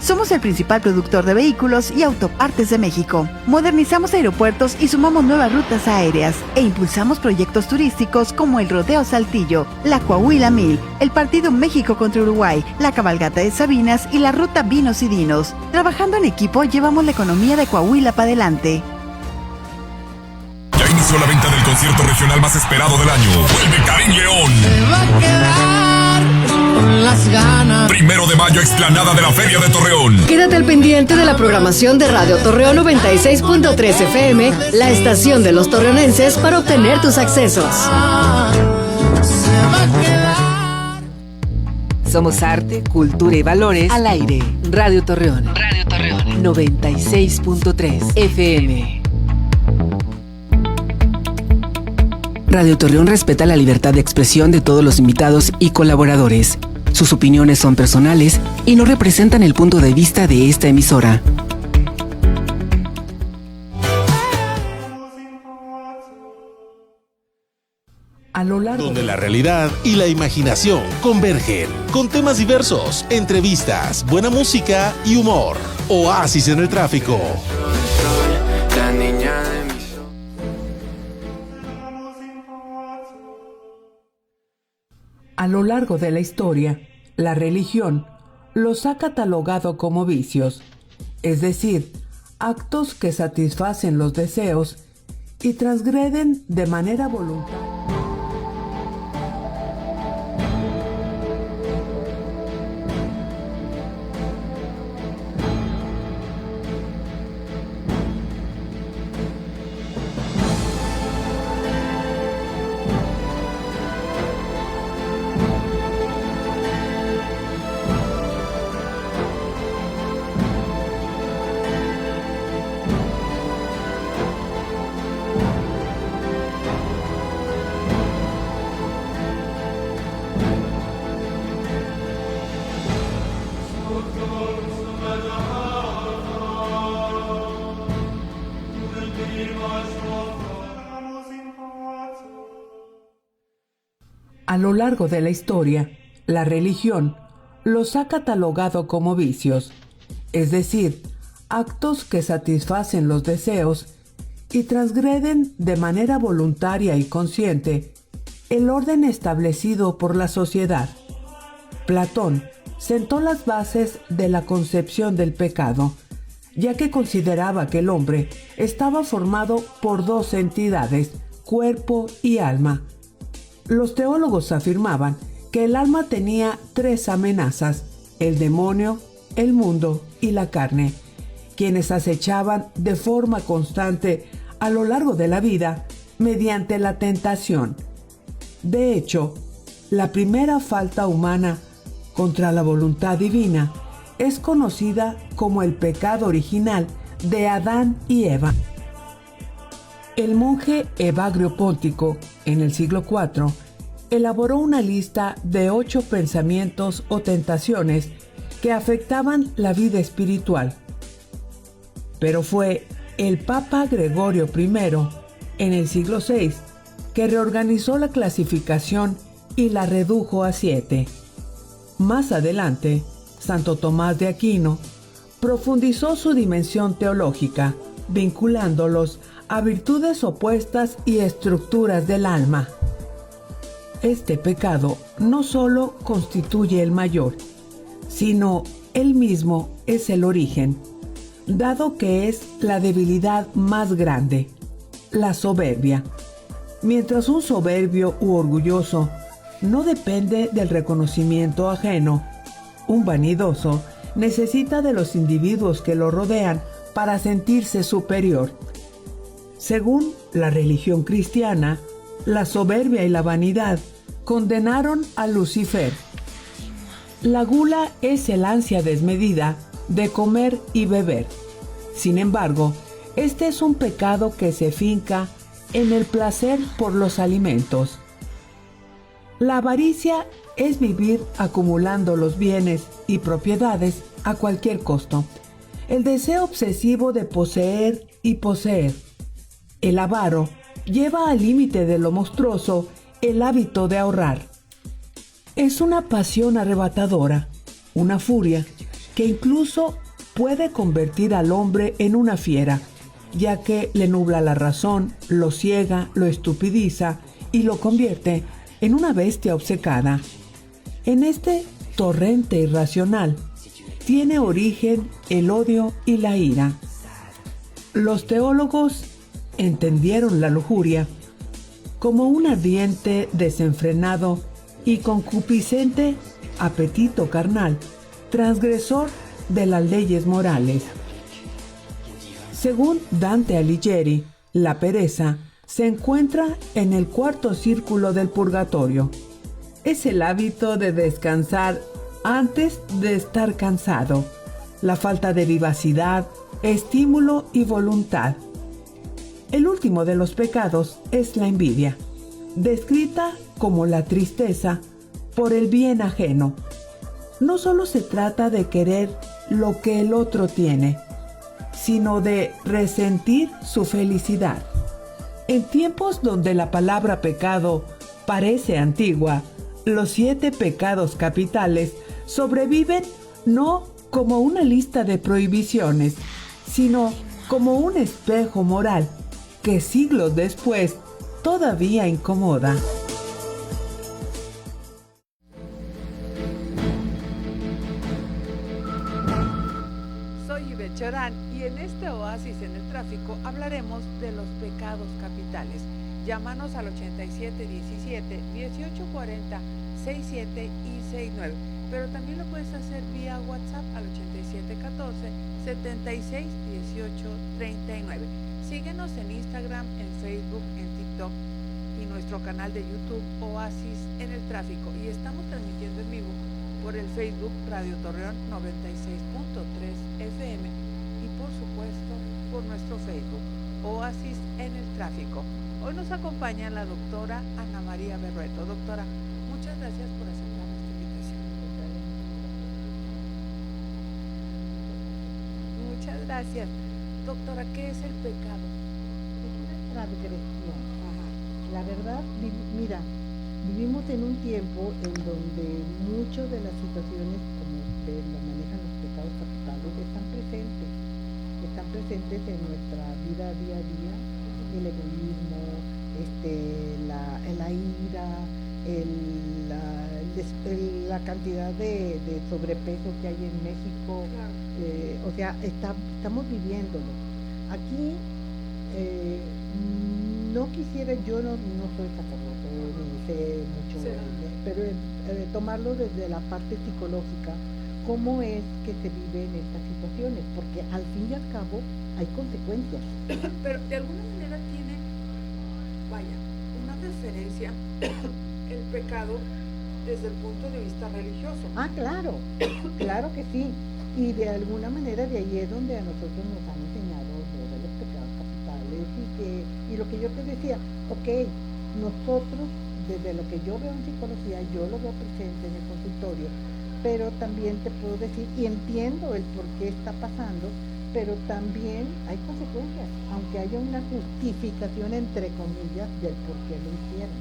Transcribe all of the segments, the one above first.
Somos el principal productor de vehículos y autopartes de México. Modernizamos aeropuertos y sumamos nuevas rutas aéreas. E impulsamos proyectos turísticos como el Rodeo Saltillo, la Coahuila 1000, el Partido México contra Uruguay, la Cabalgata de Sabinas y la Ruta Vinos y Dinos. Trabajando en equipo, llevamos la economía de Coahuila para adelante. Ya inició la venta del concierto regional más esperado del año. Vuelve Karim León. Se va a quedar con las ganas. 1 de mayo, explanada de la Feria de Torreón. Quédate al pendiente de la programación de Radio Torreón 96.3 FM, la estación de los torreonenses, para obtener tus accesos. Se va a quedar. Somos arte, cultura y valores al aire. Radio Torreón. Radio Torreón. 96.3 FM. Radio Torreón respeta la libertad de expresión de todos los invitados y colaboradores. Sus opiniones son personales y no representan el punto de vista de esta emisora. A lo largo donde la realidad y la imaginación convergen, con temas diversos, entrevistas, buena música y humor. Oasis en el tráfico. La niña de mis A lo largo de la historia, la religión los ha catalogado como vicios, es decir, actos que satisfacen los deseos y transgreden de manera voluntaria. A lo largo de la historia, la religión los ha catalogado como vicios, es decir, actos que satisfacen los deseos y transgreden de manera voluntaria y consciente el orden establecido por la sociedad. Platón sentó las bases de la concepción del pecado, ya que consideraba que el hombre estaba formado por dos entidades, cuerpo y alma. Los teólogos afirmaban que el alma tenía tres amenazas: el demonio, el mundo y la carne, quienes acechaban de forma constante a lo largo de la vida mediante la tentación. De hecho, la primera falta humana contra la voluntad divina es conocida como el pecado original de Adán y Eva. El monje Evagrio Póntico, en el siglo IV, elaboró una lista de 8 pensamientos o tentaciones que afectaban la vida espiritual. Pero fue el Papa Gregorio I, en el siglo VI, que reorganizó la clasificación y la redujo a 7. Más adelante, Santo Tomás de Aquino profundizó su dimensión teológica, vinculándolos a virtudes opuestas y estructuras del alma. Este pecado no solo constituye el mayor, sino él mismo es el origen, dado que es la debilidad más grande, la soberbia. Mientras un soberbio u orgulloso no depende del reconocimiento ajeno, un vanidoso necesita de los individuos que lo rodean para sentirse superior. Según la religión cristiana, la soberbia y la vanidad condenaron a Lucifer. La gula es el ansia desmedida de comer y beber. Sin embargo, este es un pecado que se finca en el placer por los alimentos. La avaricia es vivir acumulando los bienes y propiedades a cualquier costo. El deseo obsesivo de poseer y poseer. El avaro lleva al límite de lo monstruoso el hábito de ahorrar. Es una pasión arrebatadora, una furia que incluso puede convertir al hombre en una fiera, ya que le nubla la razón, lo ciega, lo estupidiza y lo convierte en una bestia obcecada. En este torrente irracional tiene origen el odio y la ira. Los teólogos entendieron la lujuria como un ardiente, desenfrenado y concupiscente apetito carnal, transgresor de las leyes morales. Según Dante Alighieri, la pereza se encuentra en el cuarto círculo del purgatorio. Es el hábito de descansar antes de estar cansado, la falta de vivacidad, estímulo y voluntad. El último de los pecados es la envidia, descrita como la tristeza por el bien ajeno. No solo se trata de querer lo que el otro tiene, sino de resentir su felicidad. En tiempos donde la palabra pecado parece antigua, los 7 pecados capitales sobreviven no como una lista de prohibiciones, sino como un espejo moral que siglos después todavía incomoda. Soy Ivette Chorán y en este oasis en el tráfico hablaremos de los pecados capitales. Llámanos al 8717-1840-67 y 69, pero también lo puedes hacer vía WhatsApp al 8714-761839. Síguenos en Instagram, en Facebook, en TikTok y nuestro canal de YouTube Oasis en el Tráfico. Y estamos transmitiendo en vivo por el Facebook Radio Torreón 96.3 FM y por supuesto por nuestro Facebook Oasis en el Tráfico. Hoy nos acompaña la doctora Ana María Berrueto. Doctora, muchas gracias por aceptar nuestra invitación. Muchas gracias. Doctora, ¿qué es el pecado? Es una transgresión. La verdad, mira, vivimos en un tiempo en donde muchas de las situaciones, como ustedes lo manejan los pecados capitales, están presentes en nuestra vida día a día. El egoísmo, la ira, la cantidad de sobrepeso que hay en México, claro. Estamos viviéndolo. Aquí no quisiera, yo no soy sacerdote, ni sé mucho, sí. Pero tomarlo desde la parte psicológica, cómo es que se viven estas situaciones, porque al fin y al cabo hay consecuencias. Pero de alguna manera tiene, una referencia el pecado desde el punto de vista religioso. Ah, claro, claro que sí. Y de alguna manera de ahí es donde a nosotros nos han enseñado sobre los pecados capitales y lo que yo te decía, ok, nosotros desde lo que yo veo en psicología, yo lo veo presente en el consultorio, pero también te puedo decir, y entiendo el por qué está pasando, pero también hay consecuencias, aunque haya una justificación entre comillas del por qué lo hicieron.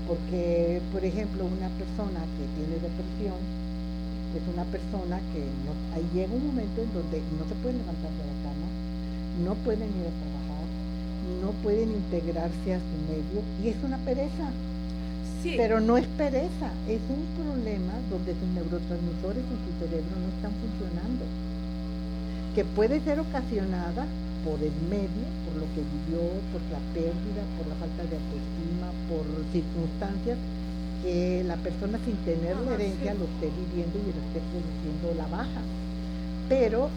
Porque, por ejemplo, una persona que tiene depresión es una persona que ahí llega un momento en donde no se pueden levantar de la cama, no pueden ir a trabajar, no pueden integrarse a su medio, y es una pereza. Sí. Pero no es pereza, es un problema donde sus neurotransmisores en su cerebro no están funcionando, que puede ser ocasionada por el medio, por lo que vivió, por la pérdida, por la falta de autoestima, por circunstancias que la persona sin tener la herencia lo esté viviendo y lo esté produciendo la baja. Pero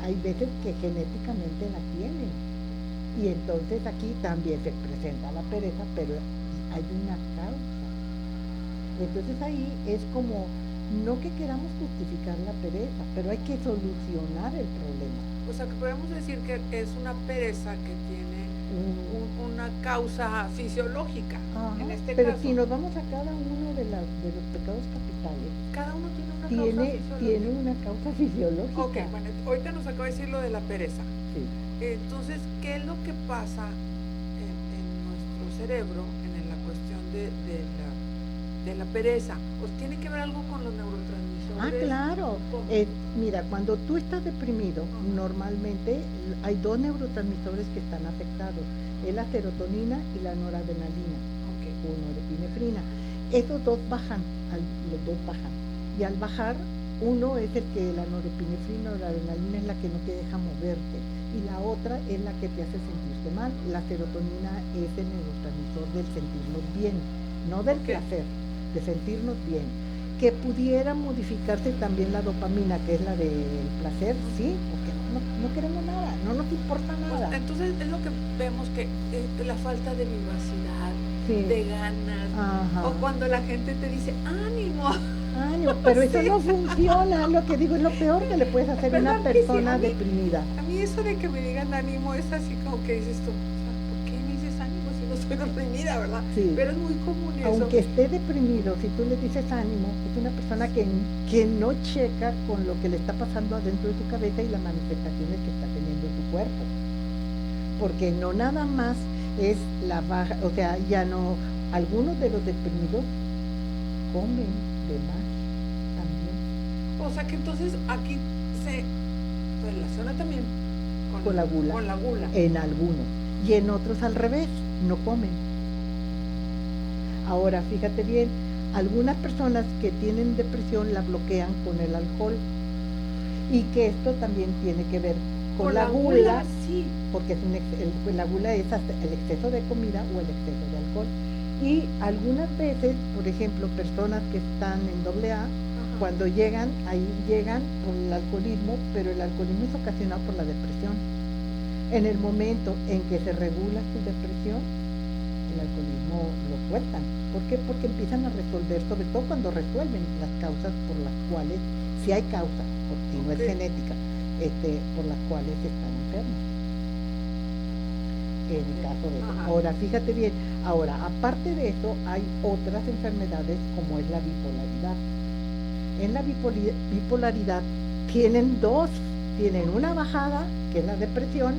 hay veces que genéticamente la tienen, y entonces aquí también se presenta la pereza, pero hay una causa. Entonces ahí es como, no que queramos justificar la pereza, pero hay que solucionar el problema. O sea, que podemos decir que es una pereza que tiene una causa fisiológica. Ajá, en este pero caso. si nos vamos a cada uno de los pecados capitales, cada uno tiene una causa fisiológica. Tiene una causa fisiológica. Ok, bueno, ahorita nos acaba de decir lo de la pereza. Sí. Entonces, ¿qué es lo que pasa en nuestro cerebro en la cuestión de la pereza? ¿O tiene que ver algo con los neurotransmisores? Claro. Mira, cuando tú estás deprimido, normalmente hay dos neurotransmisores que están afectados, es la serotonina y la noradrenalina, o norepinefrina. Esos dos bajan, los dos bajan. Y al bajar, uno es el que la norepinefrina o la adrenalina es la que no te deja moverte, y la otra es la que te hace sentirte mal. La serotonina es el neurotransmisor del sentirnos bien, no del placer, de sentirnos bien. Que pudiera modificarse también la dopamina, que es la del placer, sí, porque no queremos nada, no nos importa nada. Pues, entonces es lo que vemos que la falta de vivacidad, de ganas, o cuando la gente te dice ánimo, pero eso no funciona, lo que digo, es lo peor que le puedes hacer a una persona deprimida. A mí eso de que me digan ánimo es así como que dices tú, ¿por qué me dices ánimo si no soy deprimida, verdad? Sí. Pero es muy común eso. Aunque esté deprimido, si tú le dices ánimo, es una persona que no checa con lo que le está pasando adentro de su cabeza y las manifestaciones que está teniendo en su cuerpo. Porque no nada más es la baja, o sea, ya no, algunos de los deprimidos comen de más también. O sea que entonces aquí se relaciona también con la gula. Con la gula. En algunos. Y en otros al revés, no comen. Ahora, fíjate bien, algunas personas que tienen depresión la bloquean con el alcohol. Y que esto también tiene que ver con la gula, sí. Porque es la gula es hasta el exceso de comida o el exceso de alcohol. Y algunas veces, por ejemplo, personas que están en AA, cuando llegan, ahí llegan por el alcoholismo, pero el alcoholismo es ocasionado por la depresión. En el momento en que se regula su depresión, el alcoholismo lo sueltan. ¿Por qué? Porque empiezan a resolver, sobre todo cuando resuelven las causas por las cuales, si hay causa, porque no es genética, por las cuales están enfermos. En el caso de eso. Ahora, fíjate bien, aparte de eso, hay otras enfermedades como es la bipolaridad. En la bipolaridad tienen una bajada, que es la depresión,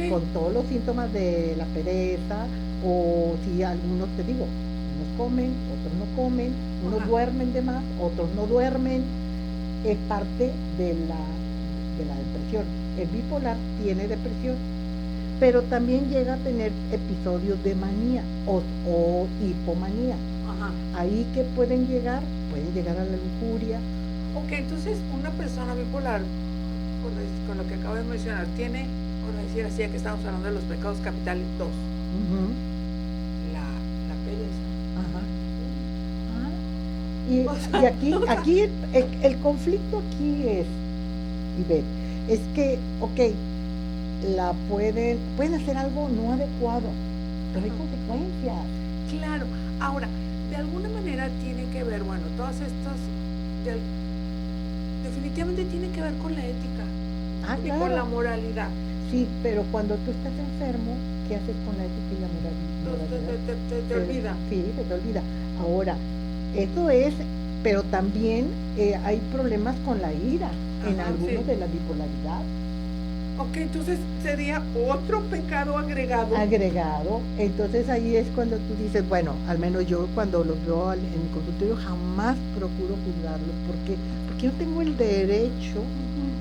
con todos los síntomas de la pereza, o si algunos, te digo, unos comen, otros no comen, unos duermen de más, otros no duermen, es parte de la depresión. El bipolar tiene depresión, pero también llega a tener episodios de manía o hipomanía. Ahí que pueden llegar a la lujuria. Ok, entonces una persona bipolar, con lo que acabo de mencionar, tiene, por decir así, que estamos hablando de los pecados capitales 2. La pereza. Y aquí el conflicto aquí es, Ivette, es que, pueden hacer algo no adecuado, pero hay consecuencias. Claro, ahora, de alguna manera tiene que ver, bueno, todas estas, definitivamente tiene que ver con la ética y claro. con la moralidad. Sí, pero cuando tú estás enfermo, ¿qué haces con la ética y la moralidad? Te olvida. Sí, se te olvida. Ahora, eso es, pero también hay problemas con la ira en algunos de la bipolaridad. Ok, entonces sería otro pecado agregado. Entonces ahí es cuando tú dices, bueno, al menos yo cuando los veo en mi consultorio jamás procuro juzgarlos. ¿Por qué? Porque yo tengo el derecho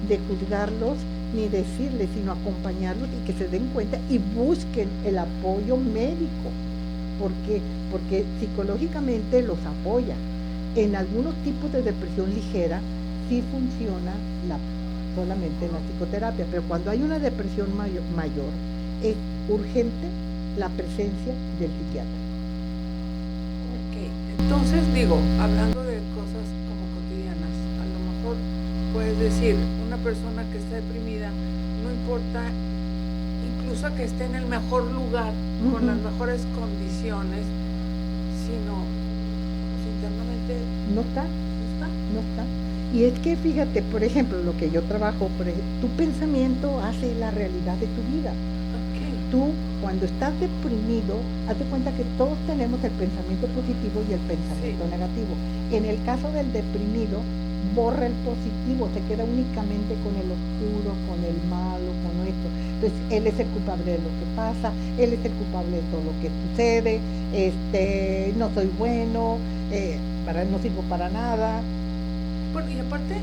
de juzgarlos ni decirles, sino acompañarlos y que se den cuenta y busquen el apoyo médico. ¿Por qué? Porque psicológicamente los apoya. En algunos tipos de depresión ligera sí funciona solamente en la psicoterapia, pero cuando hay una depresión mayor es urgente la presencia del psiquiatra. Ok, entonces digo, hablando de cosas como cotidianas, a lo mejor puedes decir, una persona que está deprimida, no importa incluso que esté en el mejor lugar, con las mejores condiciones, sino internamente no está. Y es que fíjate, por ejemplo, lo que yo trabajo, tu pensamiento hace la realidad de tu vida. Tú, cuando estás deprimido, haz de cuenta que todos tenemos el pensamiento positivo y el pensamiento negativo. En el caso del deprimido, borra el positivo, se queda únicamente con el oscuro, con el malo, con esto. Entonces, él es el culpable de lo que pasa, él es el culpable de todo lo que sucede, no soy bueno, no sirvo para nada. Bueno, y aparte,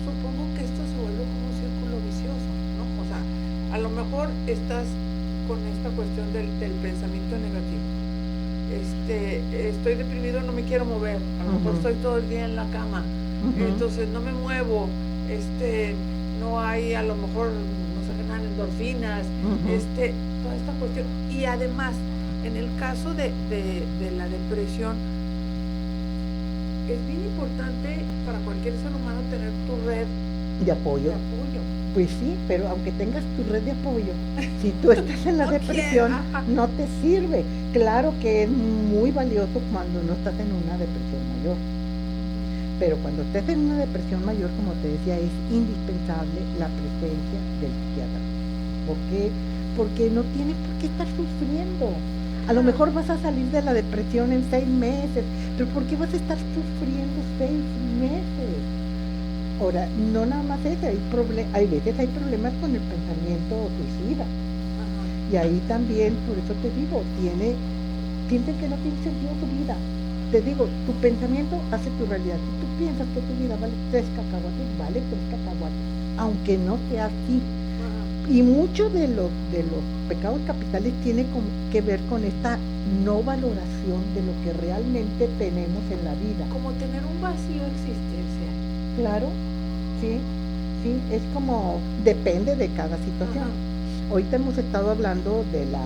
supongo que esto se vuelve como un círculo vicioso, ¿no? O sea, a lo mejor estás con esta cuestión del pensamiento negativo. Estoy deprimido, no me quiero mover, a lo mejor estoy todo el día en la cama, entonces no me muevo, no hay, a lo mejor no se generan endorfinas, toda esta cuestión. Y además, en el caso de la depresión, es bien importante para cualquier ser humano tener tu red de apoyo. Pues sí, pero aunque tengas tu red de apoyo, si tú estás en la depresión, no te sirve. Claro que es muy valioso cuando no estás en una depresión mayor. Pero cuando estés en una depresión mayor, como te decía, es indispensable la presencia del psiquiatra. ¿Por qué? Porque no tienes por qué estar sufriendo. A lo mejor vas a salir de la depresión en 6 meses, pero ¿por qué vas a estar sufriendo 6 meses? Ahora, no nada más eso, hay veces hay problemas con el pensamiento suicida. Y ahí también, por eso te digo, sienten que no tiene sentido tu vida. Te digo, tu pensamiento hace tu realidad. Si tú piensas que tu vida vale 3 cacahuates, vale 3 cacahuates, aunque no sea así. Y muchos de los pecados capitales tiene que ver con esta no valoración de lo que realmente tenemos en la vida. Como tener un vacío existencial. Claro, sí, es como, depende de cada situación. Ahorita hemos estado hablando de la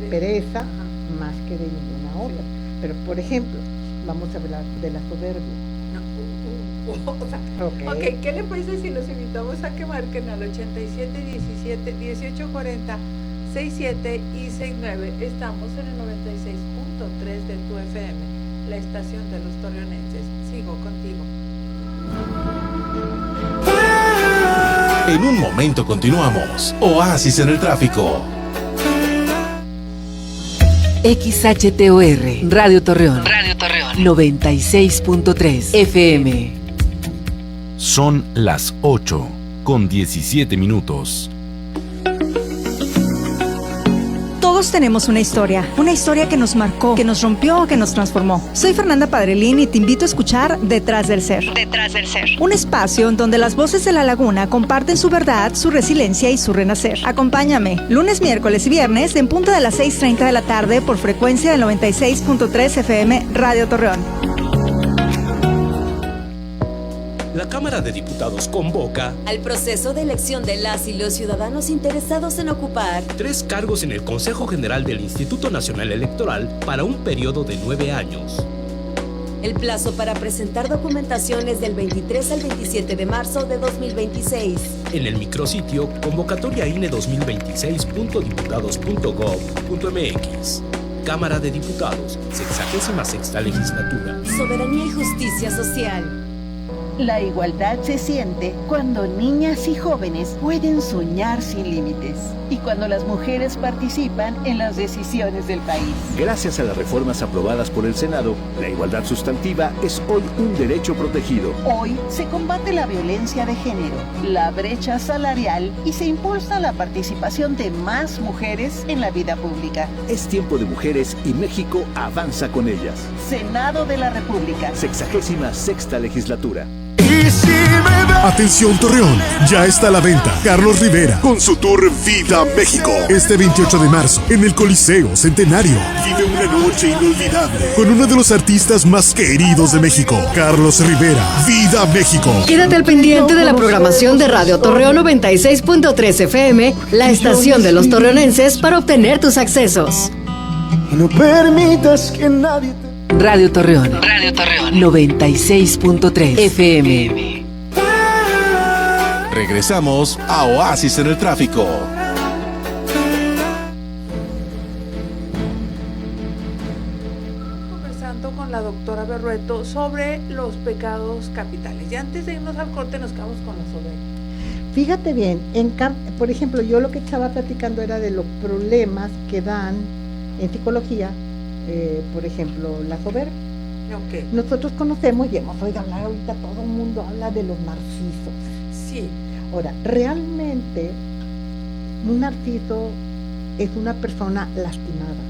pereza más que de ninguna otra. Pero, por ejemplo, vamos a hablar de la soberbia. Okay. ¿Qué le parece si los invitamos a que marquen al 87 17 18 40 67 y 69? Estamos en el 96.3 de tu FM, la estación de los torreonenses. Sigo contigo. En un momento continuamos. Oasis en el tráfico. XHTOR, Radio Torreón. 96.3 FM. Son las 8:17. Todos tenemos una historia que nos marcó, que nos rompió, que nos transformó. Soy Fernanda Padrelín y te invito a escuchar Detrás del Ser. Un espacio en donde las voces de la laguna comparten su verdad, su resiliencia y su renacer. Acompáñame, lunes, miércoles y viernes en punto de las 6:30 de la tarde por frecuencia del 96.3 FM Radio Torreón. La Cámara de Diputados convoca al proceso de elección de las y los ciudadanos interesados en ocupar 3 cargos en el Consejo General del Instituto Nacional Electoral para un periodo de 9 años. El plazo para presentar documentación es del 23 al 27 de marzo de 2026. En el micrositio convocatoriaine2026.diputados.gov.mx. Cámara de Diputados, 66ª Legislatura. Soberanía y justicia social. La igualdad se siente cuando niñas y jóvenes pueden soñar sin límites y cuando las mujeres participan en las decisiones del país. Gracias a las reformas aprobadas por el Senado, la igualdad sustantiva es hoy un derecho protegido. Hoy se combate la violencia de género, la brecha salarial y se impulsa la participación de más mujeres en la vida pública. Es tiempo de mujeres y México avanza con ellas. Senado de la República. 66ª Legislatura. Atención Torreón, ya está a la venta Carlos Rivera con su tour Vida México. Este 28 de marzo en el Coliseo Centenario. Vive una noche inolvidable con uno de los artistas más queridos de México, Carlos Rivera. Vida México. Quédate al pendiente de la programación de Radio Torreón 96.3 FM, la estación de los torreonenses, para obtener tus accesos. No permitas que nadie te... Radio Torreón. 96.3 FM. Regresamos a Oasis en el tráfico. Conversando con la doctora Berrueto sobre los pecados capitales. Y antes de irnos al corte nos quedamos con la soberbia. Fíjate bien, por ejemplo, yo lo que estaba platicando era de los problemas que dan en psicología. Por ejemplo, la soberbia. Okay. Nosotros conocemos y hemos oído hablar ahorita, todo el mundo habla de los narcisos. Sí. Ahora, realmente un narciso es una persona lastimada.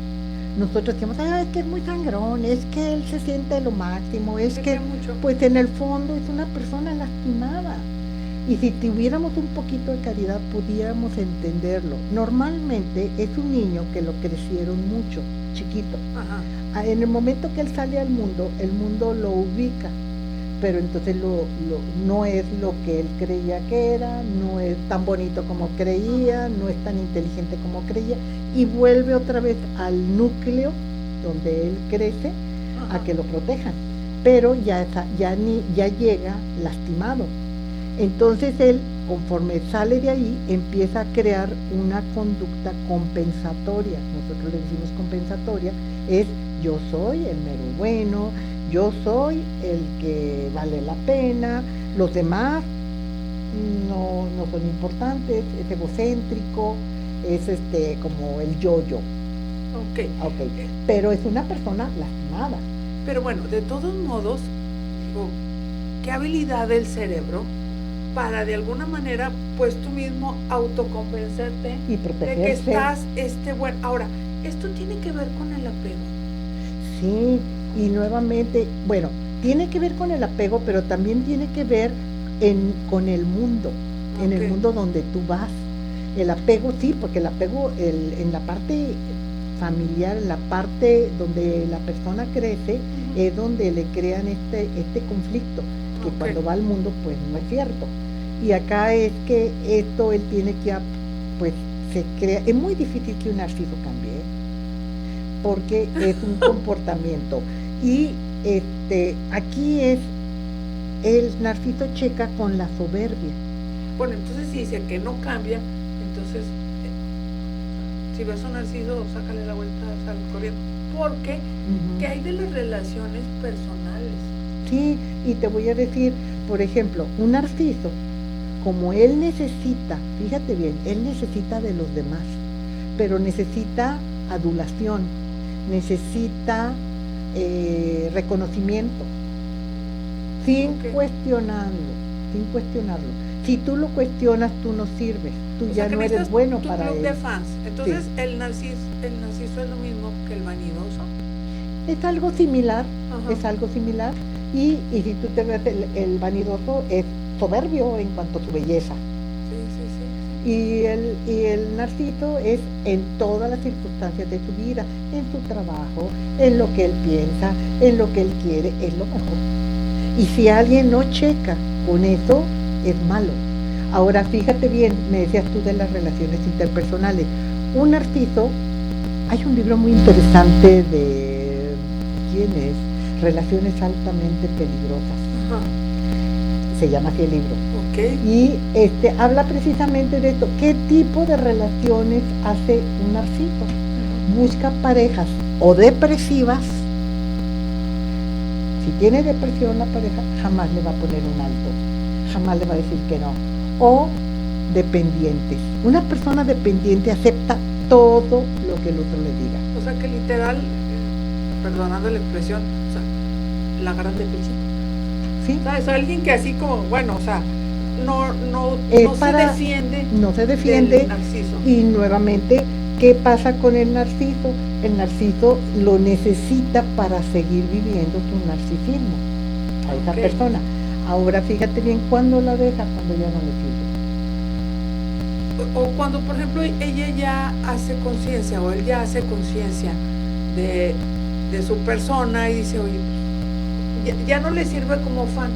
nosotros decimos, es que es muy sangrón, es que él se siente lo máximo, es que mucho. pues en el fondo es una persona lastimada. Y si tuviéramos un poquito de caridad pudiéramos entenderlo. Normalmente es un niño que lo crecieron mucho, chiquito. Ajá. En el momento que él sale al mundo, el mundo lo ubica, pero entonces no es lo que él creía que era, no es tan bonito como creía, no es tan inteligente como creía, y vuelve otra vez al núcleo donde él crece a que lo protejan, pero ya llega lastimado. Entonces él, conforme sale de ahí, empieza a crear una conducta compensatoria. Nosotros le decimos compensatoria, es yo soy el mero bueno, yo soy el que vale la pena, los demás no son importantes, es egocéntrico, es como el yo-yo. Okay. Pero es una persona lastimada. Pero bueno, de todos modos, digo, ¿qué habilidad del cerebro para de alguna manera, pues tú mismo autoconvencerte y de que estás bueno? Ahora, esto tiene que ver con el apego. Sí, y nuevamente, bueno, tiene que ver con el apego, pero también tiene que ver con el mundo, en el mundo donde tú vas. El apego, sí, porque el apego en la parte familiar, en la parte donde la persona crece, es donde le crean este conflicto, que cuando va al mundo pues no es cierto. Y acá es que esto él tiene que, pues se crea, es muy difícil que un narciso cambie, porque es un comportamiento. Y aquí es, el narciso checa con la soberbia. Bueno, entonces si dice que no cambia, entonces si ves a un narciso, sácale la vuelta, sal corriendo, porque ¿qué hay de las relaciones personales? Sí, y te voy a decir, por ejemplo, un narciso, como él necesita, fíjate bien, él necesita de los demás, pero necesita adulación, necesita reconocimiento, sin cuestionarlo. Si tú lo cuestionas, tú no sirves, tú ya no eres bueno para él. De fans. Entonces, sí. el narciso es lo mismo que el vanidoso. Es algo similar, y si tú te ves, el vanidoso es soberbio en cuanto a su belleza. Sí. Y el narciso es en todas las circunstancias de su vida, en su trabajo, en lo que él piensa, en lo que él quiere, es lo mejor. Y si alguien no checa con eso, es malo. Ahora fíjate bien, me decías tú de las relaciones interpersonales. Un narciso, hay un libro muy interesante de, ¿quién es? Relaciones altamente peligrosas. Se llama así el libro. Y habla precisamente de esto. ¿Qué tipo de relaciones hace un narciso? Busca parejas o depresivas. Si tiene depresión la pareja, jamás le va a poner un alto, jamás le va a decir que no. O dependientes. Una persona dependiente acepta todo lo que el otro le diga. O sea que literal, perdonando la expresión, o sea, la gran depresión. Sí. ¿Sabes? Alguien que así como, bueno, o sea, no se defiende del narciso. Y nuevamente, ¿qué pasa con el narciso? El narciso lo necesita para seguir viviendo su narcisismo a esa persona. Ahora fíjate bien, ¿cuándo la deja? Cuando ya no le sirve. O cuando, por ejemplo, ella ya hace conciencia o él ya hace conciencia de su persona y dice, oye, ya no le sirve como fan.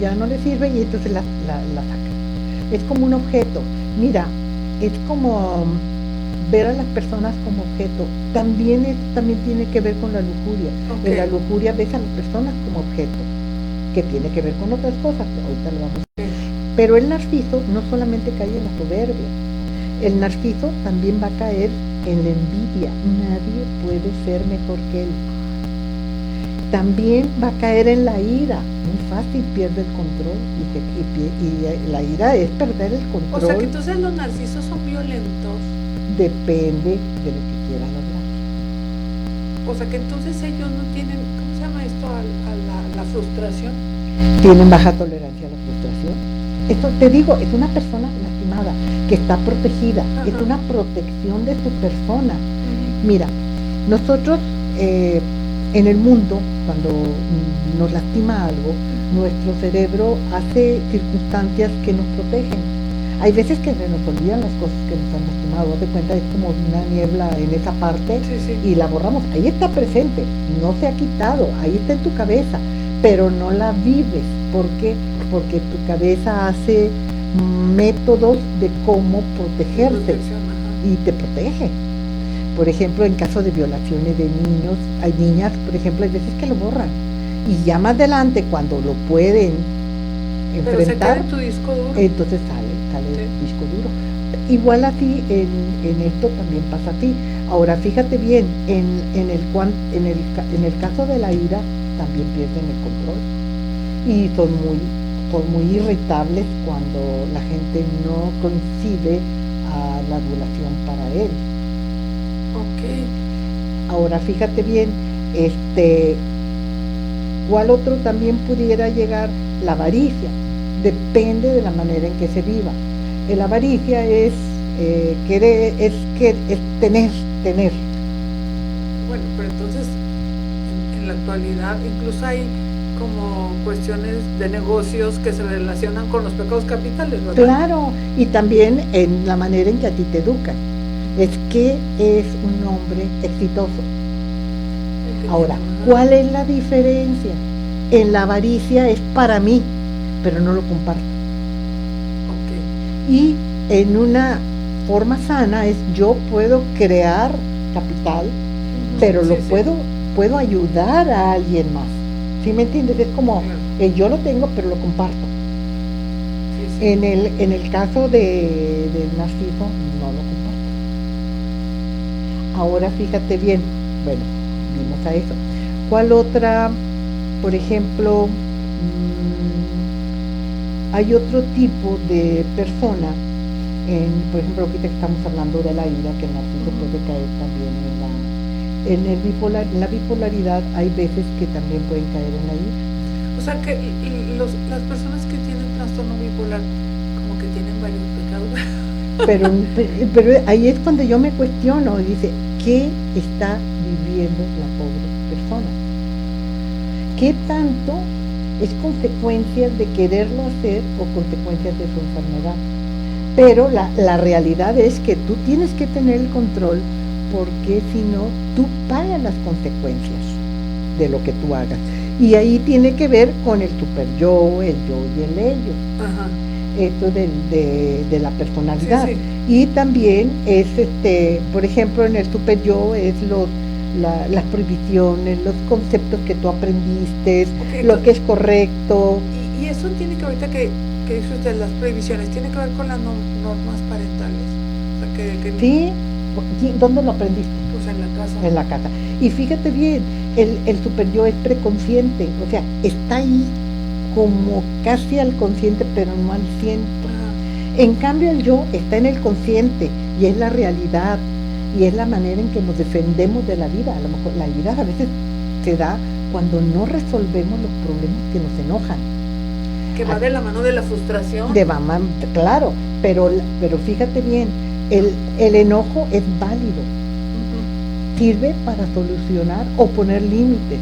Ya no le sirve y entonces la saca. Es como un objeto. Mira, es como ver a las personas como objeto. También tiene que ver con la lujuria. En la lujuria ves a las personas como objeto, que tiene que ver con otras cosas, ahorita lo vamos a ver. Pero el narciso no solamente cae en la soberbia, el narciso también va a caer en la envidia. Nadie puede ser mejor que él. También va a caer en la ira. Muy fácil, pierde el control y la ira es perder el control. O sea que entonces los narcisos son violentos. Depende de lo que quieran lograr. O sea que entonces ellos no tienen, ¿cómo se llama esto? A la frustración. Tienen baja tolerancia a la frustración. Esto te digo, es una persona lastimada, que está protegida. Es una protección de su persona. Mira, Nosotros en el mundo, cuando nos lastima algo, nuestro cerebro hace circunstancias que nos protegen. Hay veces que se nos olvidan las cosas que nos han lastimado, de cuenta es como una niebla en esa parte y la borramos. Ahí está presente, no se ha quitado, ahí está en tu cabeza, pero no la vives. ¿Por qué? Porque tu cabeza hace métodos de cómo protegerse y te protege. Por ejemplo, en caso de violaciones de niños, hay niñas, por ejemplo, hay veces que lo borran y ya más adelante cuando lo pueden enfrentar, pero se queda en tu disco duro. Entonces sale el disco duro. Igual así en esto también pasa así. Ahora fíjate bien, en el caso de la ira también pierden el control y son muy irritables cuando la gente no coincide a la violación para él. Ahora fíjate bien, ¿cuál otro también pudiera llegar? La avaricia. Depende de la manera en que se viva. La avaricia es tener. Bueno, pero entonces en la actualidad incluso hay como cuestiones de negocios que se relacionan con los pecados capitales, ¿verdad? Claro, y también en la manera en que a ti te educan. Es que es un hombre exitoso. Ahora, ¿cuál es la diferencia? En la avaricia es para mí, pero no lo comparto. Y en una forma sana es yo puedo crear capital, pero puedo ayudar a alguien más. ¿Sí me entiendes? Es como yo lo tengo, pero lo comparto. En el caso del narciso, no lo comparto. Ahora fíjate bien, bueno, vimos a eso. ¿Cuál otra? Por ejemplo, hay otro tipo de persona, por ejemplo, ahorita que estamos hablando de la ira, que el narciso puede caer también en la bipolaridad, hay veces que también pueden caer en la ira. O sea que las personas que tienen trastorno bipolar como que tienen varios pecados. Pero ahí es cuando yo me cuestiono y dice, ¿qué está viviendo la pobre persona? ¿Qué tanto es consecuencias de quererlo hacer o consecuencias de su enfermedad? Pero la realidad es que tú tienes que tener el control, porque si no, tú pagas las consecuencias de lo que tú hagas. Y ahí tiene que ver con el super yo, el yo y el ello. Ajá. Esto de la personalidad. Sí. Y también es, por ejemplo, en el super yo es las prohibiciones, los conceptos que tú aprendiste, lo que es correcto. Y eso tiene que, ahorita que dice usted, las prohibiciones, tiene que ver con las normas parentales. O sea, Sí, ¿dónde lo aprendiste? Pues en la casa. En la casa. Y fíjate bien, el super yo es preconsciente, o sea, está ahí como casi al consciente, pero no al 100%. En cambio el yo está en el consciente y es la realidad y es la manera en que nos defendemos de la vida. A lo mejor la ira a veces se da cuando no resolvemos los problemas que nos enojan. Que va de la mano de la frustración. Claro, pero fíjate bien, el enojo es válido. Sirve para solucionar o poner límites.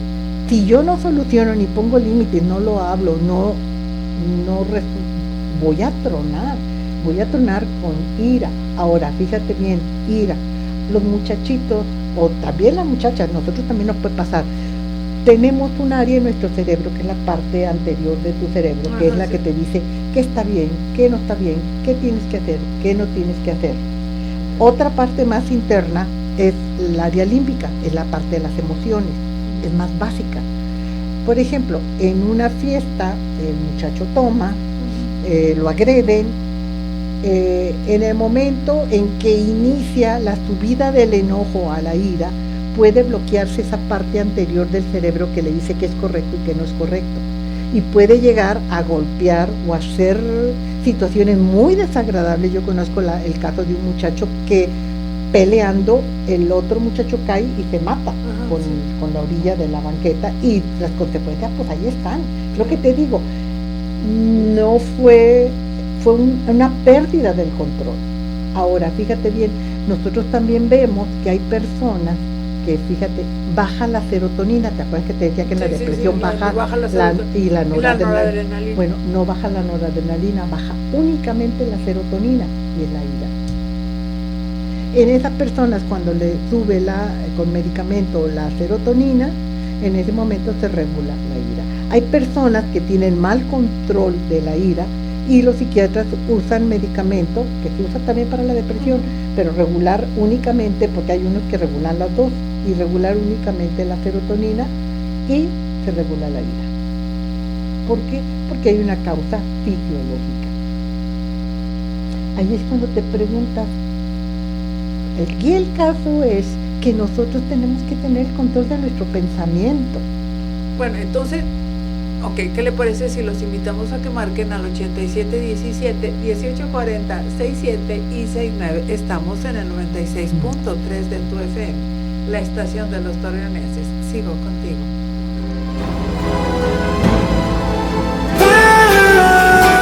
Si yo no soluciono ni pongo límites, no lo hablo, voy a tronar con ira. Ahora, fíjate bien, ira. Los muchachitos, o también las muchachas, nosotros también nos puede pasar. Tenemos un área en nuestro cerebro, que es la parte anterior de tu cerebro, que es la que te dice qué está bien, qué no está bien, qué tienes que hacer, qué no tienes que hacer. Otra parte más interna es el área límbica, es la parte de las emociones, es más básica. Por ejemplo, en una fiesta el muchacho toma, lo agreden, en el momento en que inicia la subida del enojo a la ira, puede bloquearse esa parte anterior del cerebro que le dice que es correcto y que no es correcto, y puede llegar a golpear o a hacer situaciones muy desagradables. Yo conozco el caso de un muchacho que peleando, el otro muchacho cae y se mata con la orilla de la banqueta, y las consecuencias pues ahí están. Lo que te digo, no fue una pérdida del control. Ahora fíjate bien, nosotros también vemos que hay personas que fíjate, baja la serotonina. ¿Te acuerdas que te decía que en la depresión baja la noradrenalina? Bueno, no baja la noradrenalina, baja únicamente la serotonina, y es la ira. En esas personas, cuando le sube con medicamento la serotonina, en ese momento se regula la ira. Hay personas que tienen mal control de la ira y los psiquiatras usan medicamento que se usa también para la depresión, pero regular únicamente, porque hay unos que regulan las dos, y regular únicamente la serotonina y se regula la ira. ¿Por qué? Porque hay una causa fisiológica. Ahí es cuando te preguntas, y el caso es que nosotros tenemos que tener control de nuestro pensamiento. Bueno, entonces, ok, ¿qué le parece si los invitamos a que marquen al 8717 1840 67 y 69? Estamos en el 96.3 de tu FM, la estación de los torreonenses. Sigo contigo.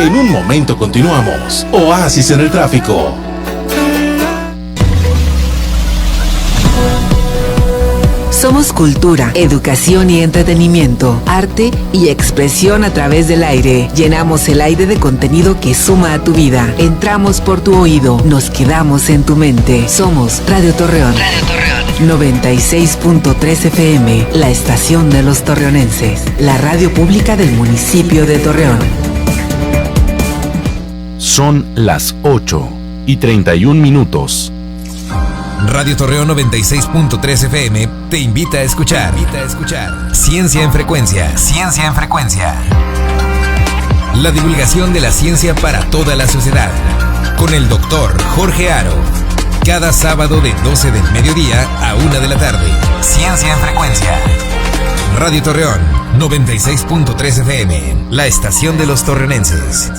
En un momento continuamos. Oasis en el tráfico. Somos cultura, educación y entretenimiento, arte y expresión a través del aire. Llenamos el aire de contenido que suma a tu vida. Entramos por tu oído, nos quedamos en tu mente. Somos Radio Torreón. 96.3 FM, la estación de los torreonenses. La radio pública del municipio de Torreón. Son las 8:31. Radio Torreón 96.3 FM te invita a escuchar. Ciencia en frecuencia. Ciencia en frecuencia. La divulgación de la ciencia para toda la sociedad. Con el doctor Jorge Aro. Cada sábado de 12 del mediodía a 1 de la tarde. Ciencia en frecuencia. Radio Torreón 96.3 FM. La estación de los torreonenses.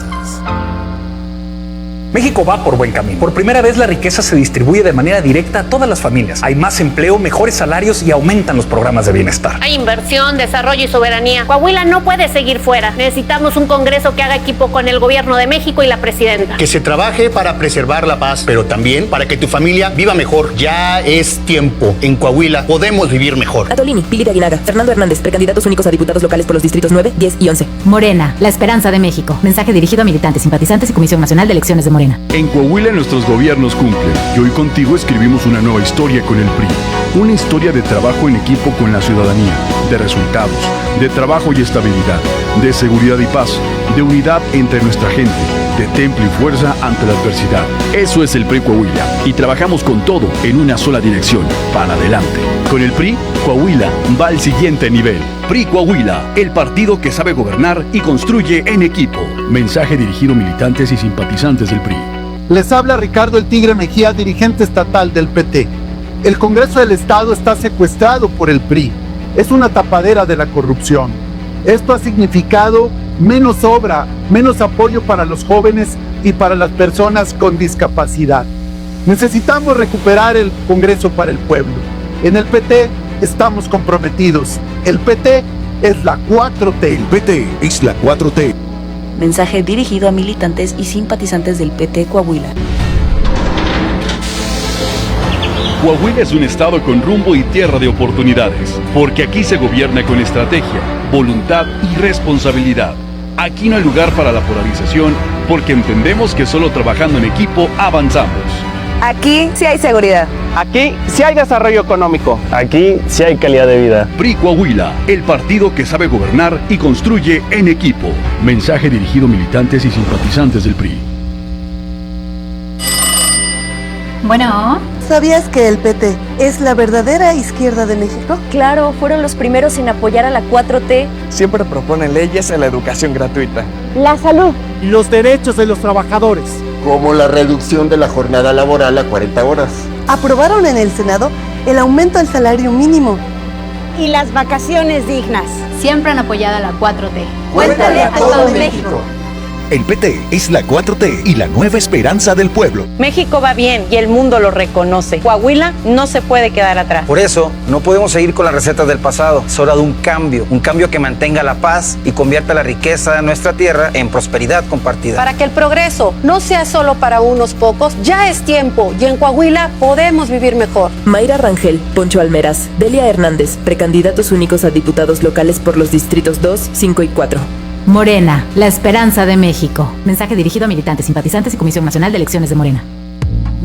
México va por buen camino. Por primera vez la riqueza se distribuye de manera directa a todas las familias. Hay más empleo, mejores salarios y aumentan los programas de bienestar. Hay inversión, desarrollo y soberanía. Coahuila no puede seguir fuera. Necesitamos un Congreso que haga equipo con el gobierno de México y la presidenta. Que se trabaje para preservar la paz, pero también para que tu familia viva mejor. Ya es tiempo. En Coahuila podemos vivir mejor. Atolini, Pili de Aguinaga, Fernando Hernández, precandidatos únicos a diputados locales por los distritos 9, 10 y 11. Morena, la esperanza de México. Mensaje dirigido a militantes, simpatizantes y Comisión Nacional de Elecciones de Morena. En Coahuila nuestros gobiernos cumplen y hoy contigo escribimos una nueva historia con el PRI. Una historia de trabajo en equipo con la ciudadanía, de resultados, de trabajo y estabilidad, de seguridad y paz, de unidad entre nuestra gente, de temple y fuerza ante la adversidad. Eso es el PRI Coahuila y trabajamos con todo en una sola dirección, para adelante. Con el PRI, Coahuila va al siguiente nivel. PRI Coahuila, el partido que sabe gobernar y construye en equipo. Mensaje dirigido a militantes y simpatizantes del PRI. Les habla Ricardo El Tigre Mejía, dirigente estatal del PT. El Congreso del Estado está secuestrado por el PRI. Es una tapadera de la corrupción. Esto ha significado menos obra, menos apoyo para los jóvenes y para las personas con discapacidad. Necesitamos recuperar el Congreso para el pueblo. En el PT estamos comprometidos. El PT es la 4T. El PT es la 4T. Mensaje dirigido a militantes y simpatizantes del PT Coahuila. Coahuila es un estado con rumbo y tierra de oportunidades, porque aquí se gobierna con estrategia, voluntad y responsabilidad. Aquí no hay lugar para la polarización, porque entendemos que solo trabajando en equipo avanzamos. Aquí sí hay seguridad. Aquí sí hay desarrollo económico. Aquí sí hay calidad de vida. PRI Coahuila, el partido que sabe gobernar y construye en equipo. Mensaje dirigido a militantes y simpatizantes del PRI. Bueno, ¿sabías que el PT es la verdadera izquierda de México? Claro, fueron los primeros en apoyar a la 4T. Siempre proponen leyes en la educación gratuita. La salud. Los derechos de los trabajadores. Como la reducción de la jornada laboral a 40 horas. Aprobaron en el Senado el aumento al salario mínimo. Y las vacaciones dignas. Siempre han apoyado a la 4T. Cuéntale a todo México. El PT es la 4T y la nueva esperanza del pueblo. México va bien y el mundo lo reconoce. Coahuila no se puede quedar atrás. Por eso, no podemos seguir con las recetas del pasado. Es hora de un cambio que mantenga la paz y convierta la riqueza de nuestra tierra en prosperidad compartida. Para que el progreso no sea solo para unos pocos, ya es tiempo y en Coahuila podemos vivir mejor. Mayra Rangel, Poncho Almeras, Delia Hernández, precandidatos únicos a diputados locales por los distritos 2, 5 y 4. Morena, la esperanza de México. Mensaje dirigido a militantes, simpatizantes y Comisión Nacional de Elecciones de Morena.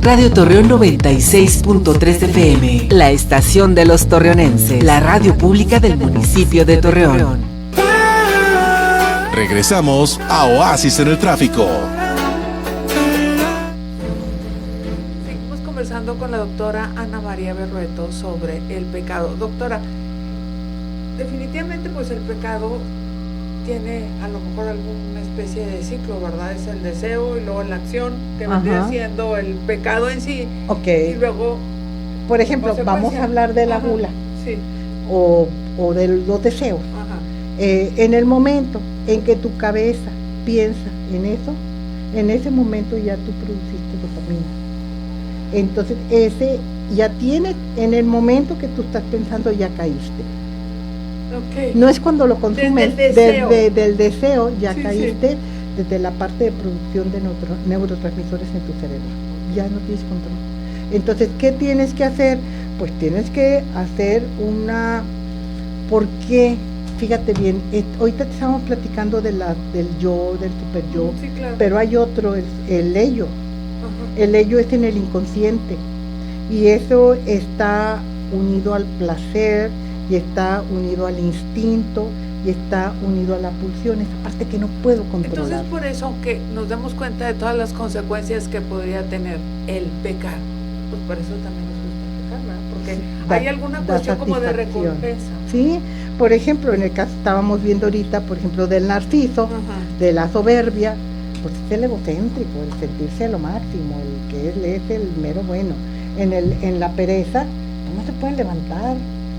Radio Torreón 96.3 FM, la estación de los torreonenses, la radio pública del municipio de Torreón. Regresamos a Oasis en el Tráfico. Seguimos conversando con la doctora Ana María Berrueto sobre el pecado. Doctora, definitivamente pues el pecado tiene a lo mejor alguna especie de ciclo, ¿verdad? Es el deseo y luego la acción, que vendría siendo el pecado en sí. Ok. Y luego, por ejemplo, vamos a hablar de la gula. Sí. O de los deseos. En el momento en que tu cabeza piensa en eso, en ese momento ya tú produciste dopamina. Entonces, ese ya tienes, en el momento que tú estás pensando, ya caíste. Okay. No es cuando lo consumes, del deseo ya Sí, caíste desde la parte de producción de neurotransmisores en tu cerebro. Ya no tienes control. Entonces, ¿qué tienes que hacer? Pues tienes que hacer ¿por qué? Fíjate bien, ahorita te estamos platicando del yo, del super yo, Sí, claro. pero hay otro, el ello. Ajá. El ello es en el inconsciente y eso está unido al placer y está unido al instinto y está unido a la pulsión, esa parte que no puedo controlar. Entonces, por eso, aunque nos demos cuenta de todas las consecuencias que podría tener el pecar, pues por eso también nos gusta pecar, ¿verdad? Porque hay alguna cuestión como de recompensa. Sí, por ejemplo, en el caso estábamos viendo ahorita, por ejemplo, del narciso, de la soberbia, pues es el egocéntrico, el sentirse lo máximo, el que él es el mero bueno. En la pereza, no se pueden levantar,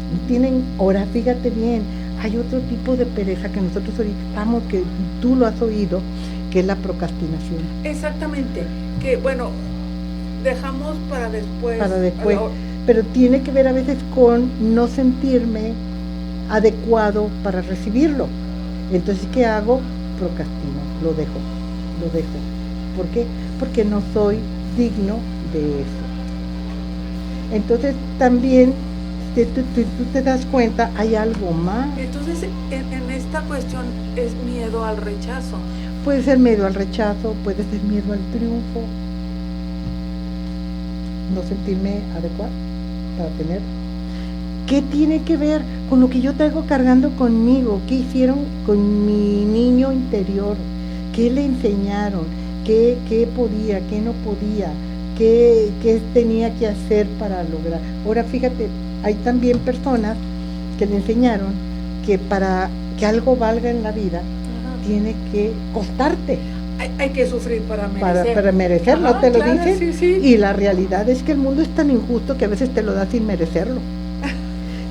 no tienen, ahora fíjate bien, hay otro tipo de pereza que nosotros ahorita estamos, que tú lo has oído, que es la procrastinación. Exactamente, que bueno, dejamos para después. Pero tiene que ver a veces con no sentirme adecuado para recibirlo. Entonces, ¿qué hago? Procrastino, lo dejo. ¿Por qué? Porque no soy digno de eso. Entonces, también, si tú te das cuenta, hay algo más. Entonces, en esta cuestión es miedo al rechazo. Puede ser miedo al rechazo, puede ser miedo al triunfo, no sentirme adecuado para tener. ¿Qué tiene que ver con lo que yo traigo cargando conmigo? ¿Qué hicieron con mi niño interior? ¿Qué le enseñaron? ¿Qué podía? ¿Qué no podía? ¿Qué tenía que hacer para lograr? Ahora fíjate, hay también personas que le enseñaron que para que algo valga en la vida, tiene que costarte. Hay que sufrir para merecer. Para merecer, ¿no te lo dicen? Sí. Y la realidad es que el mundo es tan injusto que a veces te lo da sin merecerlo.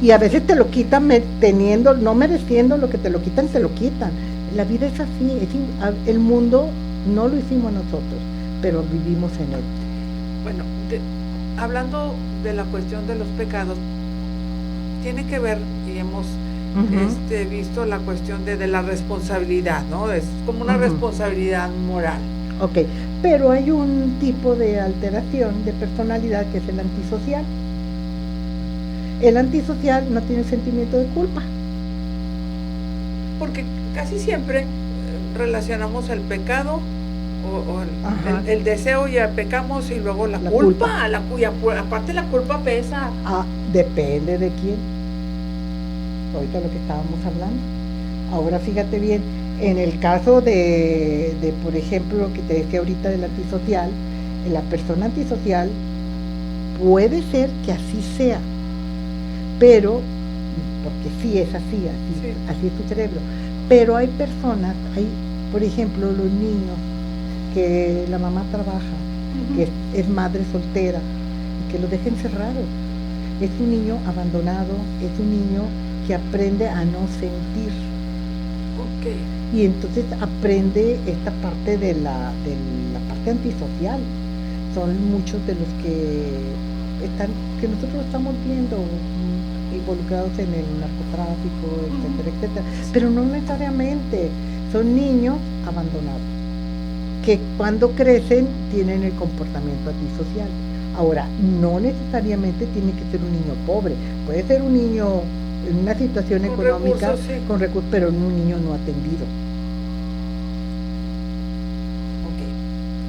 Y a veces te lo quitan no mereciendo lo que te lo quitan. La vida es así, el mundo no lo hicimos nosotros, pero vivimos en él. Bueno, hablando de la cuestión de los pecados, tiene que ver, y hemos visto la cuestión de la responsabilidad, ¿no? Es como una responsabilidad moral. Ok, pero hay un tipo de alteración de personalidad que es el antisocial. El antisocial no tiene sentimiento de culpa. Porque casi siempre relacionamos el pecado o el deseo, ya pecamos, y luego la culpa. Aparte la culpa pesa. Depende de quién. Ahorita lo que estábamos hablando. Ahora fíjate bien, en el caso de por ejemplo, lo que te decía ahorita del antisocial, la persona antisocial puede ser que así sea, pero, porque sí es así es tu cerebro, pero hay personas, por ejemplo, los niños que la mamá trabaja, que es madre soltera, y que lo deja encerrado, es un niño abandonado, es un niño que aprende a no sentir. y entonces aprende esta parte de la parte antisocial. Son muchos de los que nosotros estamos viendo involucrados en el narcotráfico, etcétera, etcétera, pero no necesariamente, son niños abandonados, que cuando crecen tienen el comportamiento antisocial. Ahora, no necesariamente tiene que ser un niño pobre, puede ser un niño en una situación con económica recursos, sí, con recursos, pero un niño no atendido.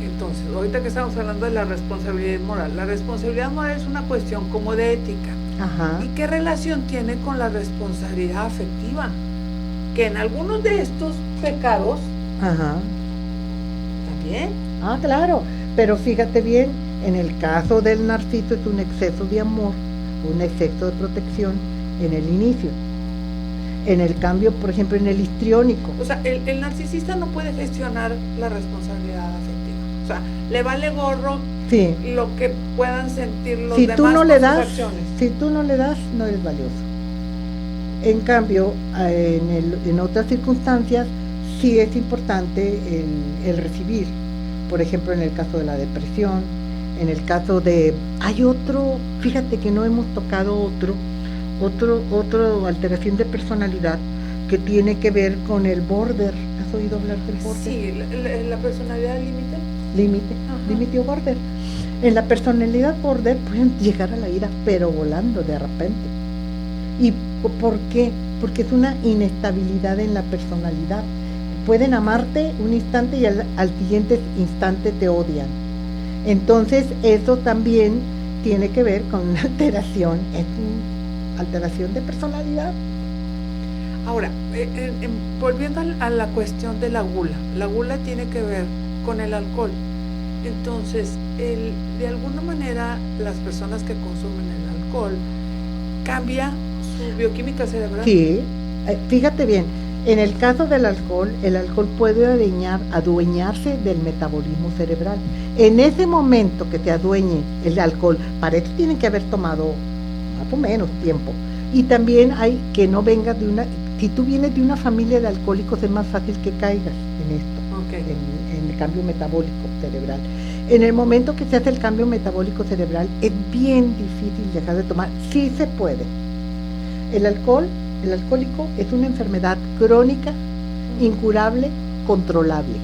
Entonces, ahorita que estamos hablando de la responsabilidad moral, la responsabilidad moral es una cuestión como de ética. Ajá. ¿Y qué relación tiene con la responsabilidad afectiva? Que en algunos de estos pecados, ajá, también. Ah, claro, pero fíjate bien, en el caso del narciso es un exceso de amor, un exceso de protección en el inicio. En el cambio, por ejemplo, en el histriónico. O sea, el narcisista no puede gestionar la responsabilidad afectiva. O sea, le vale gorro, sí, lo que puedan sentir los demás tú no con le sus das, acciones. Si tú no le das, no eres valioso. En cambio, en otras circunstancias, sí es importante el recibir. Por ejemplo, en el caso de la depresión, en el caso de... Hay otro, fíjate que no hemos tocado otro alteración de personalidad que tiene que ver con el border. ¿Has oído hablar del border? Sí, la personalidad límite. Límite o border. En la personalidad border pueden llegar a la ira, pero volando de repente. ¿Y por qué? Porque es una inestabilidad en la personalidad. Pueden amarte un instante y al siguiente instante te odian. Entonces eso también tiene que ver con una alteración, es una alteración de personalidad. Ahora, volviendo a la cuestión de la gula tiene que ver con el alcohol. Entonces, de alguna manera, las personas que consumen el alcohol cambia su bioquímica cerebral. Sí, fíjate bien, en el caso del alcohol, el alcohol puede adueñarse del metabolismo cerebral. En ese momento que te adueñe el alcohol, para eso tienen que haber tomado más o menos tiempo. Y también hay que no vengas de si tú vienes de una familia de alcohólicos, es más fácil que caigas en esto, okay, en el cambio metabólico cerebral. En el momento que se hace el cambio metabólico cerebral, es bien difícil dejar de tomar. Sí se puede. El alcohólico es una enfermedad crónica, incurable, controlable.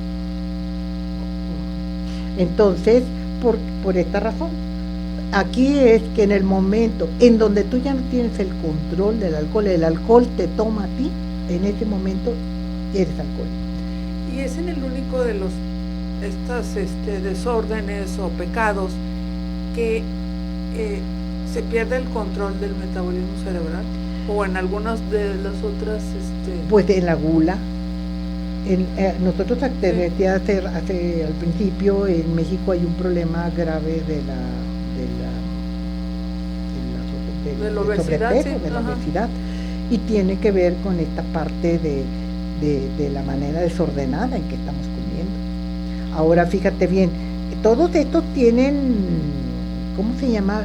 Entonces, por esta razón, aquí es que en el momento en donde tú ya no tienes el control del alcohol, el alcohol te toma a ti, en ese momento eres alcohólico. Y es en el único de estas desórdenes o pecados que se pierde el control del metabolismo cerebral, o en algunas de las otras pues en la gula. Nosotros decía al principio, en México hay un problema grave de la obesidad, de la obesidad, y tiene que ver con esta parte de la manera desordenada en que estamos comiendo. Ahora fíjate bien, todos estos tienen, ¿cómo se llama?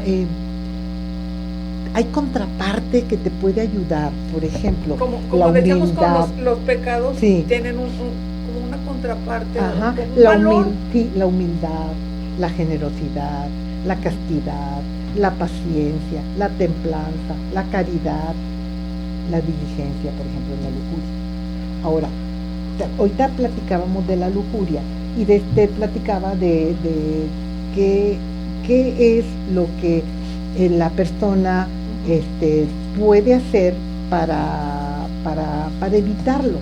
Hay contraparte que te puede ayudar, por ejemplo, como decíamos con los pecados, sí, tienen como una contraparte. Ajá, la humildad, la generosidad, la castidad, la paciencia, la templanza, la caridad, la diligencia, por ejemplo, en la lujuria. Ahora, ahorita platicábamos de la lujuria y platicaba de qué es lo que la persona puede hacer para evitarlo.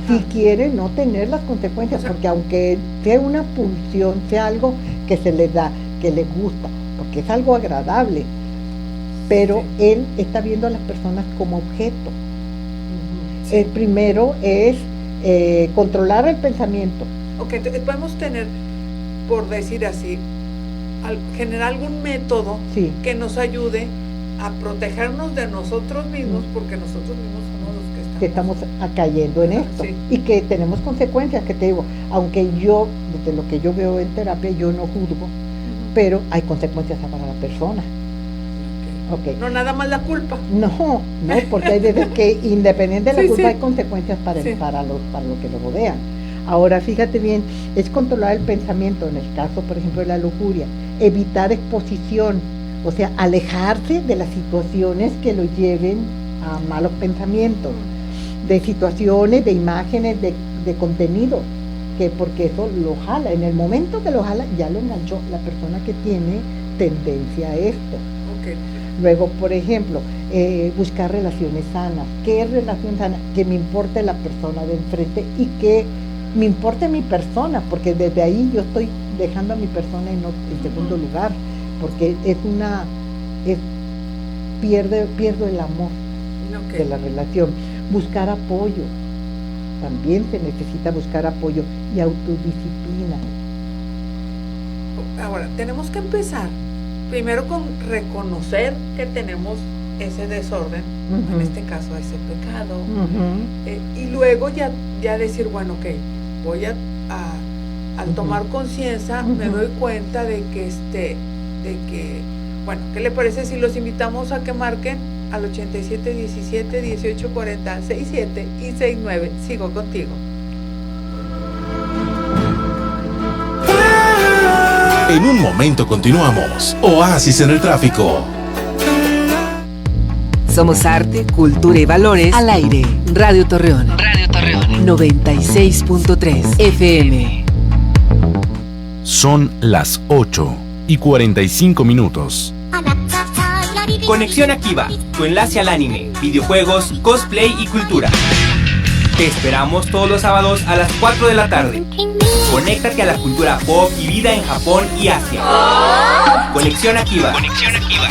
Ajá. Si quiere no tener las consecuencias, porque aunque sea una pulsión, sea algo que se le da, que le gusta, porque es algo agradable, pero sí, él está viendo a las personas como objeto. Sí. El primero es controlar el pensamiento. Ok, entonces podemos tener, por decir así, generar algún método, sí, que nos ayude a protegernos de nosotros mismos, porque nosotros mismos somos los que estamos cayendo en esto, sí, y que tenemos consecuencias, que te digo, aunque yo, desde lo que yo veo en terapia, yo no juzgo, pero hay consecuencias para la persona. Okay. No nada más la culpa. No, porque hay veces que independiente de la culpa hay consecuencias para lo que lo rodean. Ahora, fíjate bien, es controlar el pensamiento, en el caso, por ejemplo, de la lujuria, evitar exposición, o sea, alejarse de las situaciones que lo lleven a malos pensamientos, de situaciones, de imágenes, de contenido, porque eso lo jala. En el momento que lo jala, ya lo enganchó la persona que tiene tendencia a esto. Okay. Luego, por ejemplo, buscar relaciones sanas. ¿Qué es relación sana? Que me importe la persona de enfrente y que me importe mi persona, porque desde ahí yo estoy dejando a mi persona en segundo lugar, porque pierdo el amor de la relación. Buscar apoyo, también se necesita buscar apoyo y autodisciplina. Ahora, tenemos que empezar primero con reconocer que tenemos ese desorden, en este caso ese pecado, y luego ya decir, bueno, ok, voy al tomar conciencia, me doy cuenta de que bueno, ¿qué le parece si los invitamos a que marquen al 8717-1840, 67 y 69? Sigo contigo. En un momento continuamos. Oasis en el tráfico. Somos arte, cultura y valores al aire. Radio Torreón. Radio Torreón. 96.3 FM. Son las 8:45. Conexión Activa, tu enlace al anime, videojuegos, cosplay y cultura. Te esperamos todos los sábados a las 4 de la tarde. Conéctate a la cultura pop y vida en Japón y Asia. Conexión Activa. Conexión Activa.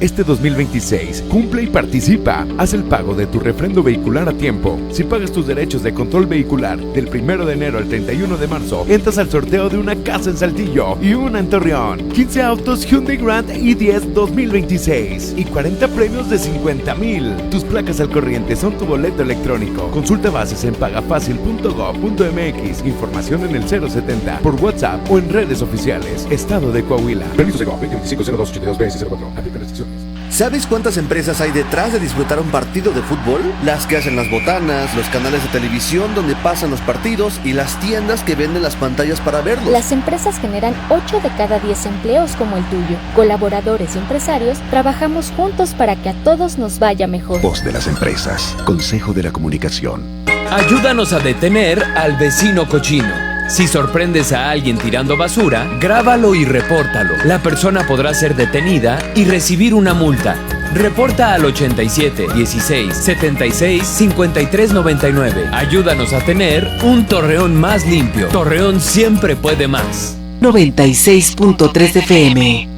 Este 2026, cumple y participa. Haz el pago de tu refrendo vehicular a tiempo. Si pagas tus derechos de control vehicular del 1 de enero al 31 de marzo, entras al sorteo de una casa en Saltillo y una en Torreón. 15 autos Hyundai Grand i10 2026 y 40 premios de 50,000. Tus placas al corriente son tu boleto electrónico. Consulta bases en pagafacil.gov.mx. Información en el 070, por WhatsApp o en redes oficiales. Estado de Coahuila. Permiso de GOV 250282BS04. Aplica restricciones. ¿Sabes cuántas empresas hay detrás de disfrutar un partido de fútbol? Las que hacen las botanas, los canales de televisión donde pasan los partidos y las tiendas que venden las pantallas para verlos. Las empresas generan 8 de cada 10 empleos como el tuyo. Colaboradores y empresarios trabajamos juntos para que a todos nos vaya mejor. Voz de las empresas. Consejo de la Comunicación. Ayúdanos a detener al vecino cochino. Si sorprendes a alguien tirando basura, grábalo y repórtalo. La persona podrá ser detenida y recibir una multa. Reporta al 87 16 76 53 99. Ayúdanos a tener un Torreón más limpio. Torreón siempre puede más. 96.3 FM.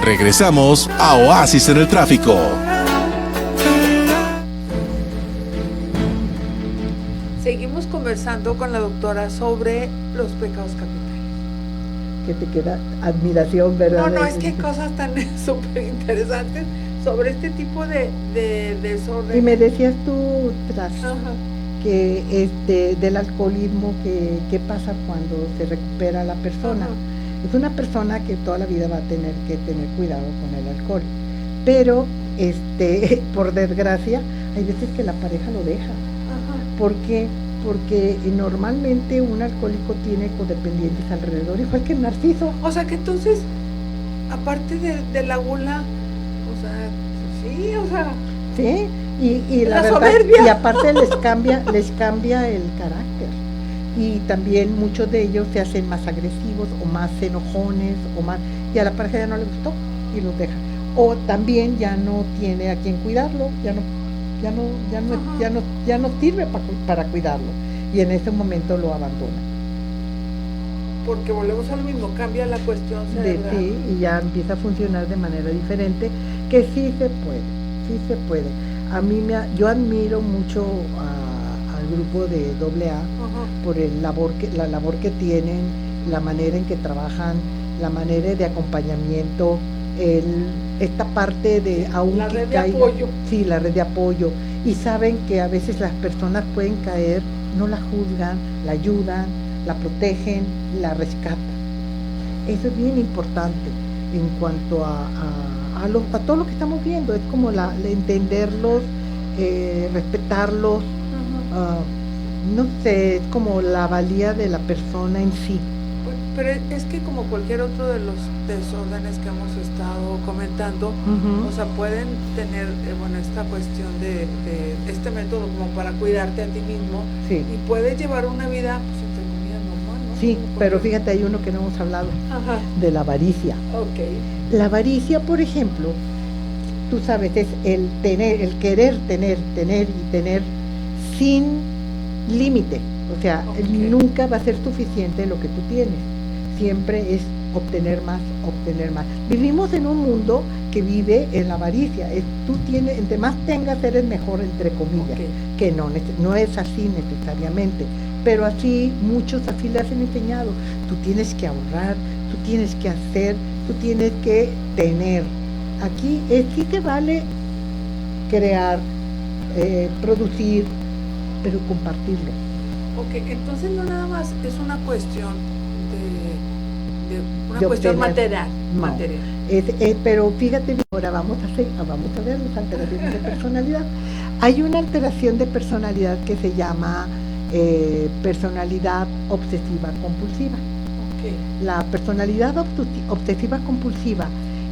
Regresamos a Oasis en el tráfico. Seguimos conversando con la doctora sobre los pecados capitales. Que te queda admiración, ¿verdad? No, es que hay cosas tan súper interesantes sobre este tipo de desorden. Y me decías tú, que del alcoholismo, ¿qué pasa cuando se recupera la persona? Es una persona que toda la vida va a tener que tener cuidado con el alcohol, pero por desgracia hay veces que la pareja lo deja. ¿Por qué? Porque normalmente un alcohólico tiene codependientes alrededor, igual que el narciso. O sea que entonces, aparte de la gula, sí, y la verdad, soberbia. y aparte les cambia el carácter. Y también muchos de ellos se hacen más agresivos o más enojones y a la pareja ya no le gustó y los deja. O también ya no tiene a quien cuidarlo, ya no sirve para cuidarlo, y en ese momento lo abandona. Porque volvemos a lo mismo, cambia la cuestión cerebral. Sí, y ya empieza a funcionar de manera diferente, que sí se puede. Yo admiro mucho al grupo de AA por la labor que tienen, la manera en que trabajan, la manera de acompañamiento, esta parte de la red de apoyo. Sí, la red de apoyo. Y saben que a veces las personas pueden caer, no la juzgan, la ayudan, la protegen, la rescatan. Eso es bien importante en cuanto a todo lo que estamos viendo. Es como entenderlos, respetarlos, no sé, es como la valía de la persona en sí. Pero es que como cualquier otro de los desórdenes que hemos estado comentando, o sea, pueden tener, esta cuestión de este método como para cuidarte a ti mismo, y puedes llevar una vida, pues, entre comillas, normal, ¿no? Sí, pero fíjate, hay uno que no hemos hablado, de la avaricia. Okay. La avaricia, por ejemplo, tú sabes, es el querer tener y tener sin límite. O sea, nunca va a ser suficiente lo que tú tienes. Siempre es obtener más. Vivimos en un mundo que vive en la avaricia. Tú tienes, entre más tengas, eres mejor, entre comillas. Que no es así necesariamente. Pero así, muchos así les han enseñado. Tú tienes que ahorrar, tú tienes que hacer, tú tienes que tener. Aquí sí te vale crear, producir, pero compartirlo. Ok, entonces no nada más es una cuestión de cuestión obtener, material. Pero fíjate, ahora vamos a ver las alteraciones de personalidad. Hay una alteración de personalidad que se llama personalidad obsesiva compulsiva. Okay. La personalidad obsesiva compulsiva,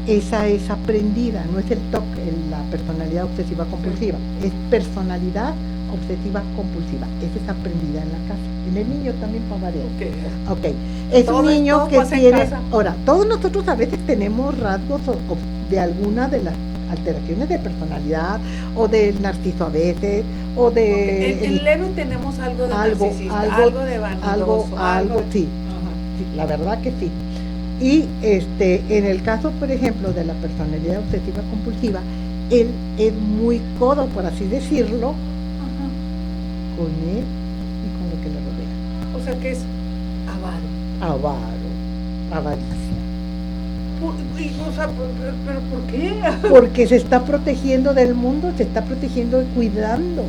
esa es aprendida, no es el TOC, la personalidad obsesiva compulsiva, es personalidad obsesiva compulsiva, esa es aprendida en la casa, en el niño también para variar. Okay. Es un niño que tiene, ahora, todos nosotros a veces tenemos rasgos de alguna de las alteraciones de personalidad, o del narciso a veces, o de... En leve tenemos algo de narcisista, algo de vanidoso, algo, sí, la verdad que sí. Y en el caso, por ejemplo, de la personalidad obsesiva compulsiva, él es muy codo, por así decirlo, con él y con lo que le rodea. O sea que es avaricia. O sea, ¿pero por qué? Porque se está protegiendo del mundo, se está protegiendo y cuidando.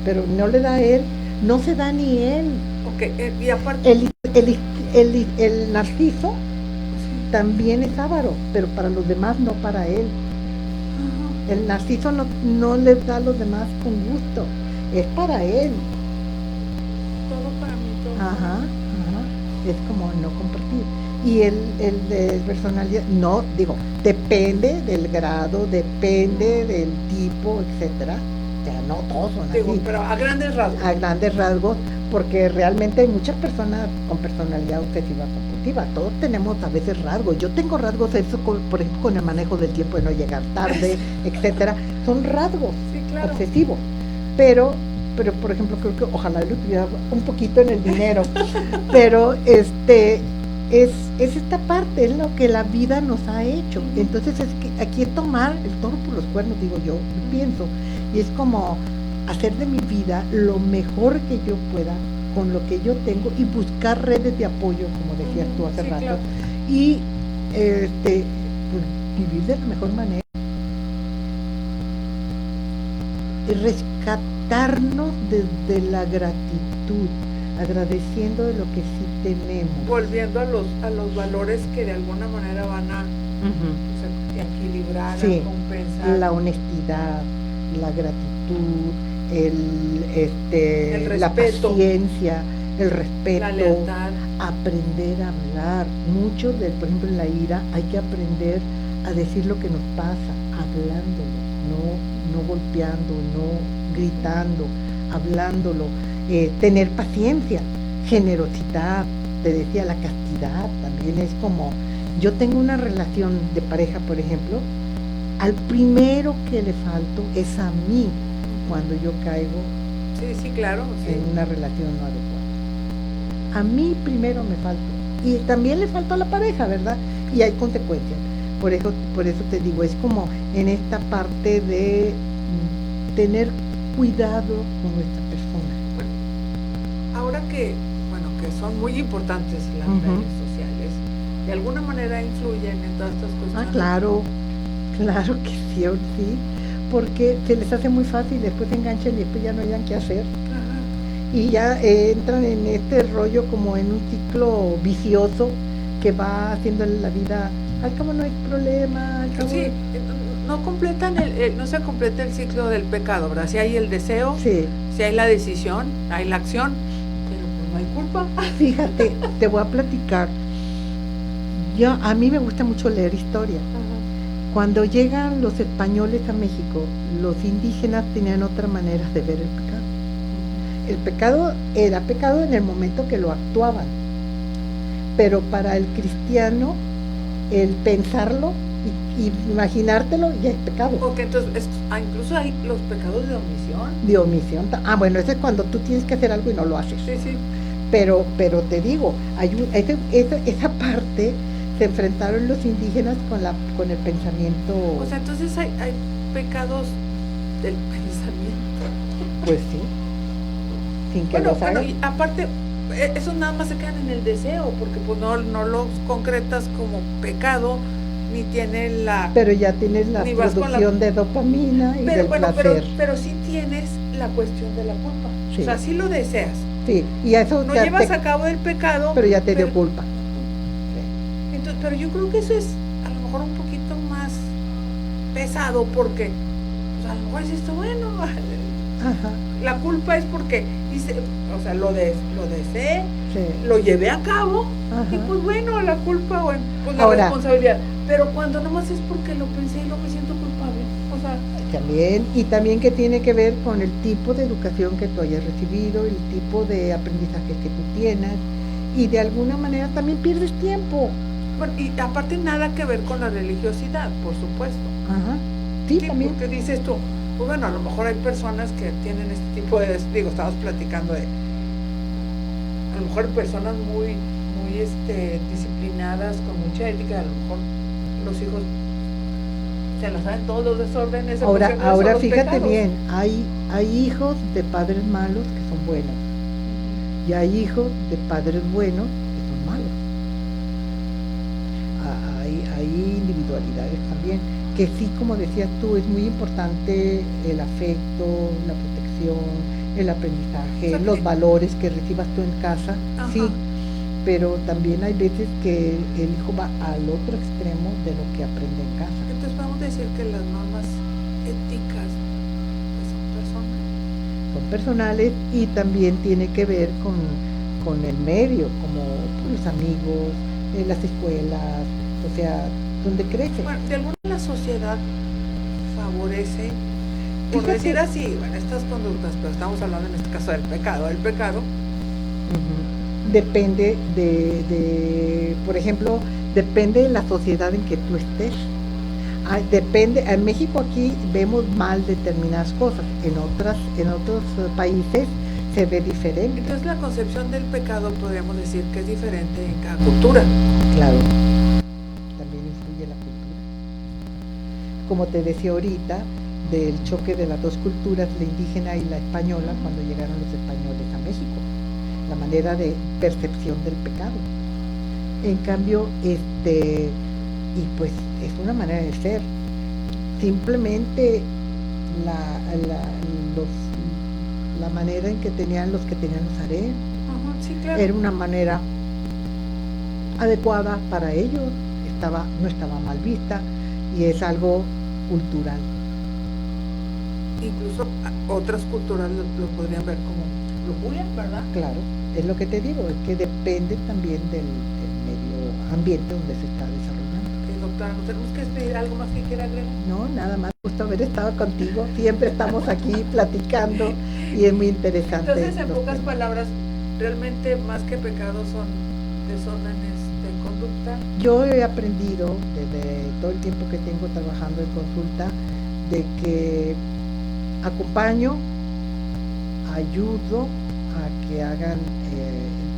Pero no le da él, no se da ni él. Okay, y aparte... El narciso también es avaro, pero para los demás, no para él. El narciso no le da a los demás con gusto, es para él. Todo para mí, todo. Es como no compartir. Y el de personalidad, no, digo, depende del grado, depende del tipo, etcétera. Ya no todos son así. Pero a grandes rasgos. A grandes rasgos, porque realmente hay muchas personas con personalidad obsesiva compulsiva. Todos tenemos a veces rasgos. Yo tengo rasgos, eso por ejemplo, con el manejo del tiempo, de no llegar tarde, etcétera. Son rasgos obsesivos. Pero por ejemplo, creo que ojalá lo tuviera un poquito en el dinero. Pero es esta parte, es lo que la vida nos ha hecho. Entonces es que aquí es tomar el toro por los cuernos, digo yo pienso, y es como hacer de mi vida lo mejor que yo pueda con lo que yo tengo y buscar redes de apoyo, como decías tú hace rato, claro. Y pues, vivir de la mejor manera y rescatarnos desde la gratitud, agradeciendo de lo que sí tenemos, volviendo a los valores que de alguna manera van a equilibrar, a compensar, la honestidad, la gratitud, el la paciencia, el respeto, la lealtad, aprender a hablar. Mucho por ejemplo, en la ira hay que aprender a decir lo que nos pasa, hablándolo, no golpeando, no gritando, hablándolo. Tener paciencia, generosidad, te decía, la castidad también es como, yo tengo una relación de pareja, por ejemplo, al primero que le falto es a mí cuando yo caigo claro, en una relación no adecuada. A mí primero me falto, y también le faltó a la pareja, ¿verdad? Y hay consecuencias. Por eso te digo, es como en esta parte de tener cuidado con nuestra persona. Ahora que son muy importantes las redes sociales, de alguna manera influyen en todas estas cuestiones. Claro que sí, porque se les hace muy fácil, después se enganchan y después ya no hayan qué hacer. Y ya entran en este rollo como en un ciclo vicioso que va haciendo la vida, al cabo no hay problema, al cabo... Sí, no completan no se completa el ciclo del pecado, ¿verdad? Si hay el deseo, sí, si hay la decisión, hay la acción, pero pues no hay culpa. Fíjate, te voy a platicar. A mí me gusta mucho leer historia. Cuando llegan los españoles a México, los indígenas tenían otra manera de ver el pecado. El pecado era pecado en el momento que lo actuaban, pero para el cristiano, el pensarlo y imaginártelo ya es pecado. Porque entonces, incluso hay los pecados de omisión. De omisión. Bueno, ese es cuando tú tienes que hacer algo y no lo haces. Sí, sí. Pero te digo, esa parte se enfrentaron los indígenas con el pensamiento. O sea, entonces hay pecados del pensamiento. Pues sí. Sin que los hagan. Y aparte, esos nada más se quedan en el deseo, porque pues no los concretas como pecado, ni tienen la... Pero ya tienes la producción de dopamina y del placer. Pero sí tienes la cuestión de la culpa. Sí. O sea, sí lo deseas. Sí, y eso no llevas a cabo el pecado. Pero ya te dio culpa. Entonces, pero yo creo que eso es a lo mejor un poquito más pesado, porque pues a lo mejor es esto, bueno, ajá, la culpa es porque hice, o sea, lo deseé, sí, lo llevé a cabo, ajá, y pues bueno, la culpa, bueno, pues la responsabilidad. Pero cuando nomás es porque lo pensé y no me siento culpable, o sea... También que tiene que ver con el tipo de educación que tú hayas recibido, el tipo de aprendizaje que tú tienes, y de alguna manera también pierdes tiempo. Bueno, y aparte nada que ver con la religiosidad, por supuesto. Ajá. Sí, también. Porque dices tú, pues bueno, a lo mejor hay personas que tienen este tipo de, estamos platicando de, a lo mejor personas muy disciplinadas, con mucha ética, a lo mejor los hijos se las saben todos los desórdenes. Ahora fíjate bien, hay hijos de padres malos que son buenos, y hay hijos de padres buenos que son malos. Hay individualidades también, que sí, como decías tú, es muy importante el afecto, la protección, el aprendizaje, o sea, los valores que recibas tú en casa, ajá, sí, pero también hay veces que el hijo va al otro extremo de lo que aprende en casa. Entonces podemos decir que las normas éticas pues, son personales y también tiene que ver con el medio, como los amigos, las escuelas, o sea, donde crece. Bueno, de alguna manera la sociedad favorece, por decir así, bueno, estas conductas, pero estamos hablando en este caso del pecado. El pecado depende de, por ejemplo, depende de la sociedad en que tú estés. Depende, en México aquí vemos mal determinadas cosas, en otros países se ve diferente. Entonces la concepción del pecado podríamos decir que es diferente en cada cultura. Claro, también influye la cultura. Como te decía ahorita, del choque de las dos culturas, la indígena y la española, cuando llegaron los españoles a México, la manera de percepción del pecado. En cambio, y pues es una manera de ser. Simplemente la manera en que tenían los que tenían los harén, sí, claro, era una manera adecuada para ellos, no estaba mal vista, y es algo cultural. Incluso otras culturas lo podrían ver como lujuria, ¿verdad? Claro, es lo que te digo, es que depende también del medio ambiente donde se está desarrollando. Doctora, ¿nos tenemos que despedir? ¿Algo más que quiera agregar? No, nada más, gusto haber estado contigo, siempre estamos aquí platicando y es muy interesante. Entonces, en pocas palabras, realmente más que pecados son desórdenes de conducta. Yo he aprendido desde todo el tiempo que tengo trabajando en consulta de que acompaño, ayudo a que hagan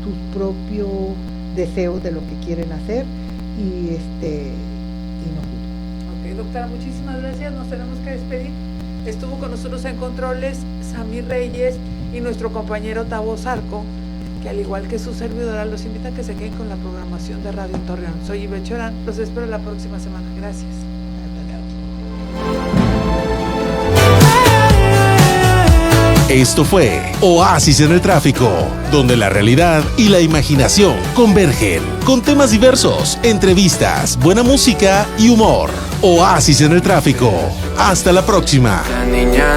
tus propios deseos de lo que quieren hacer y no juzgo. Ok, doctora, muchísimas gracias, nos tenemos que despedir. Estuvo con nosotros en controles Samir Reyes y nuestro compañero Tavo Zarco, que al igual que su servidora los invita a que se queden con la programación de Radio Torreón. Soy Ibe Chorán, los espero la próxima semana. Gracias. Esto fue Oasis en el Tráfico, donde la realidad y la imaginación convergen, con temas diversos, entrevistas, buena música y humor. Oasis en el Tráfico. Hasta la próxima. Niña